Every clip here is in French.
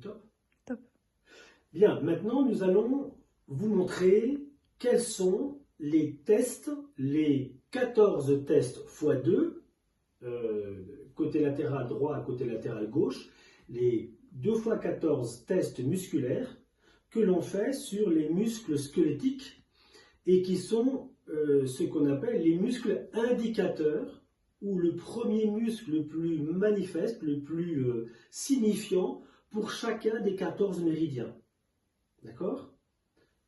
Top. Top. Bien, maintenant nous allons vous montrer quels sont les tests, les 14 tests x 2, côté latéral droit, côté latéral gauche, les 2 x 14 tests musculaires que l'on fait sur les muscles squelettiques et qui sont ce qu'on appelle les muscles indicateurs, ou le premier muscle le plus manifeste, le plus signifiant pour chacun des 14 méridiens. D'accord?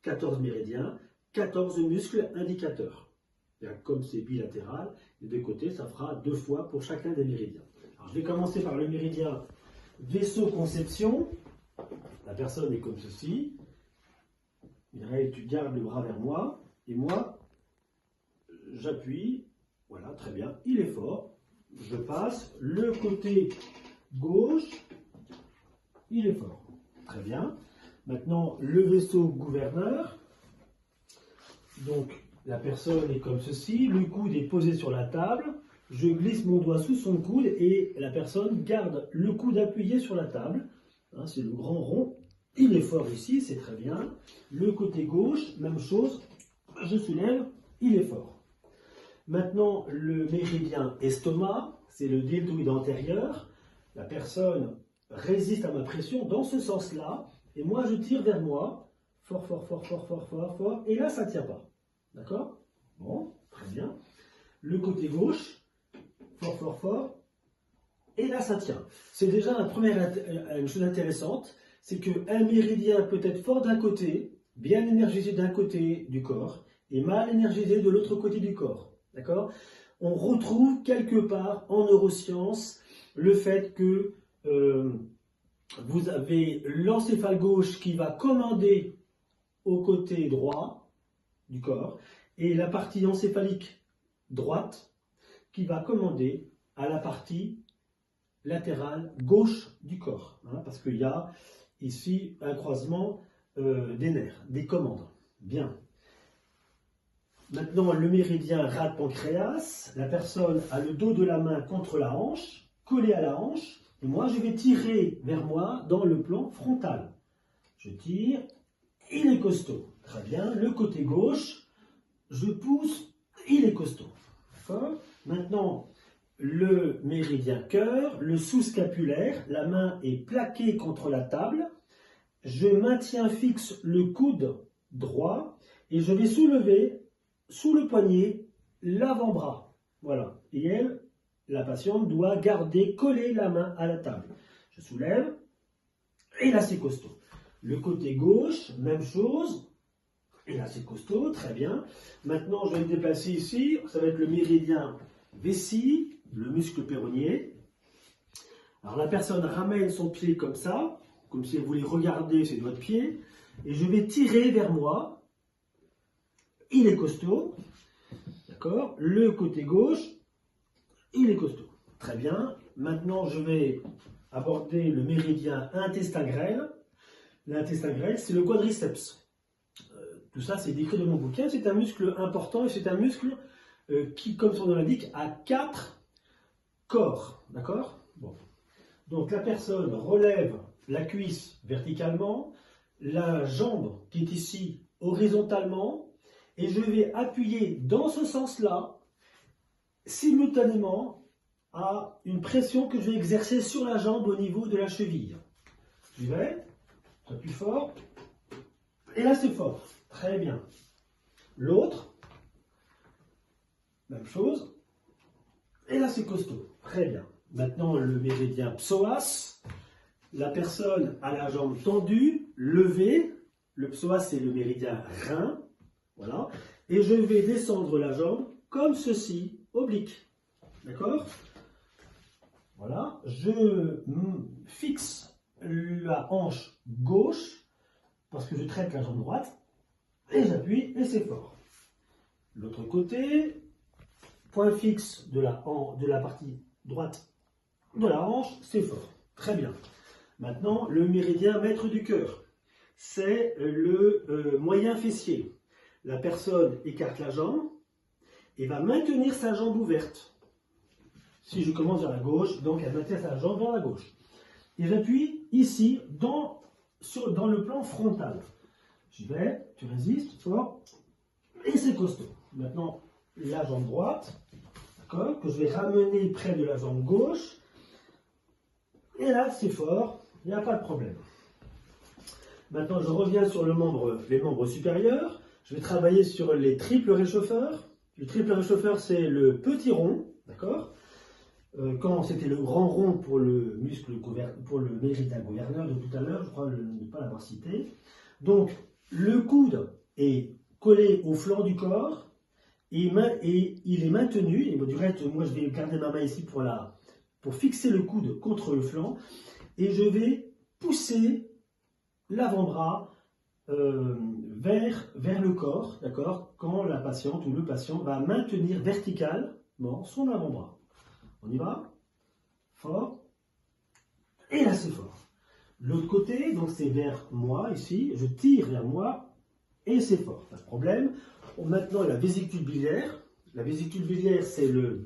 14 méridiens, 14 muscles indicateurs. Comme c'est bilatéral, des deux côtés, ça fera 2 fois pour chacun des méridiens. Alors, je vais commencer par le méridien vaisseau-conception. La personne est comme ceci. Mireille, tu gardes le bras vers moi. Et moi, j'appuie. Voilà, très bien. Il est fort. Je passe le côté gauche. Il est fort. Très bien. Maintenant, le vaisseau gouverneur. Donc, la personne est comme ceci. Le coude est posé sur la table. Je glisse mon doigt sous son coude et la personne garde le coude appuyé sur la table. Hein, c'est le grand rond. Il est fort ici, c'est très bien. Le côté gauche, même chose. Je soulève, il est fort. Maintenant, le méridien estomac, c'est le deltoïde antérieur. La personne résiste à ma pression dans ce sens-là. Et moi, je tire vers moi. Fort, fort, fort, fort, fort, fort, fort. Et là, ça ne tient pas. D'accord? Bon, très bien. Le côté gauche, fort, fort, fort. Et là, ça tient. C'est déjà une chose intéressante. C'est qu'un méridien peut être fort d'un côté, bien énergisé d'un côté du corps, et mal énergisé de l'autre côté du corps. D'accord? On retrouve quelque part en neurosciences le fait que vous avez l'encéphale gauche qui va commander au côté droit du corps et la partie encéphalique droite qui va commander à la partie latérale gauche du corps. Hein, parce qu'il y a ici un croisement des nerfs, des commandes. Bien. Maintenant, le méridien rate-pancréas, la personne a le dos de la main contre la hanche, collé à la hanche, et moi je vais tirer vers moi dans le plan frontal. Je tire, il est costaud. Très bien, le côté gauche, je pousse, il est costaud. D'accord? Maintenant, le méridien cœur, le sous-scapulaire, la main est plaquée contre la table, je maintiens fixe le coude droit et je vais soulever sous le poignet l'avant-bras. Voilà. Et elle, la patiente, doit garder collée la main à la table. Je soulève et là c'est costaud. Le côté gauche, même chose. Et là c'est costaud, très bien. Maintenant je vais me déplacer ici, ça va être le méridien vessie, le muscle péronnier. Alors la personne ramène son pied comme ça, comme si elle voulait regarder ses doigts de pied, et je vais tirer vers moi. Il est costaud, d'accord? Le côté gauche, il est costaud. Très bien. Maintenant, je vais aborder le méridien intestin grêle. L'intestin grêle, c'est le quadriceps. Tout ça, c'est décrit dans mon bouquin. C'est un muscle important et c'est un muscle qui, comme son nom l'indique, a 4 corps. D'accord? Bon. Donc, la personne relève la cuisse verticalement, la jambe qui est ici horizontalement, et je vais appuyer dans ce sens-là, simultanément à une pression que je vais exercer sur la jambe au niveau de la cheville. J'y vais, j'appuie fort, et là c'est fort, très bien. L'autre, même chose, et là c'est costaud, très bien. Maintenant le méridien psoas, la personne a la jambe tendue, levée, le psoas c'est le méridien rein, voilà, et je vais descendre la jambe comme ceci, oblique. D'accord? Voilà, je fixe la hanche gauche parce que je traite la jambe droite et j'appuie et c'est fort. L'autre côté, point fixe de la partie droite de la hanche, c'est fort. Très bien. Maintenant, le méridien maître du cœur, c'est le moyen fessier. La personne écarte la jambe et va maintenir sa jambe ouverte. Si je commence vers la gauche, donc elle maintient sa jambe vers la gauche. Et j'appuie, ici, dans le plan frontal. J'y vais, tu résistes, fort, et c'est costaud. Maintenant, la jambe droite, d'accord, que je vais ramener près de la jambe gauche, et là, c'est fort, il n'y a pas de problème. Maintenant, je reviens sur les membres supérieurs. Je vais travailler sur les triples réchauffeurs. Le triple réchauffeur, c'est le petit rond, d'accord. Quand c'était le grand rond pour le muscle, pour le méridien gouverneur de tout à l'heure, je crois ne pas l'avoir cité. Donc, le coude est collé au flanc du corps et il est maintenu. Et du reste, moi, je vais garder ma main ici pour fixer le coude contre le flanc. Et je vais pousser l'avant-bras vers le corps, d'accord, quand la patiente ou le patient va maintenir verticalement son avant-bras. On y va? Fort. Et là, c'est fort. L'autre côté, donc c'est vers moi, ici. Je tire vers moi et c'est fort. Pas de problème. Maintenant, la vésicule biliaire. La vésicule biliaire, c'est le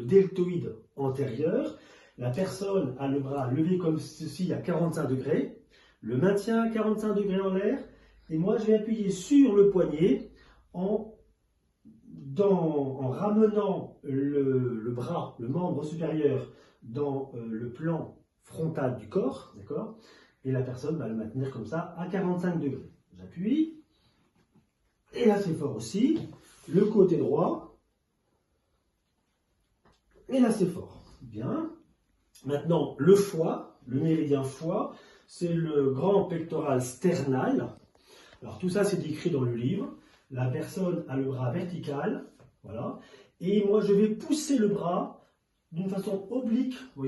deltoïde antérieur. La personne a le bras levé comme ceci à 45 degrés. Le maintien à 45 degrés en l'air. Et moi, je vais appuyer sur le poignet en ramenant le bras, le membre supérieur, dans le plan frontal du corps, d'accord? Et la personne va le maintenir comme ça à 45 degrés. J'appuie. Et là, c'est fort aussi. Le côté droit. Et là, c'est fort. Bien. Maintenant, le foie, le méridien foie, c'est le grand pectoral sternal. Alors, tout ça, c'est décrit dans le livre. La personne a le bras vertical, voilà. Et moi, je vais pousser le bras d'une façon oblique, vous voyez.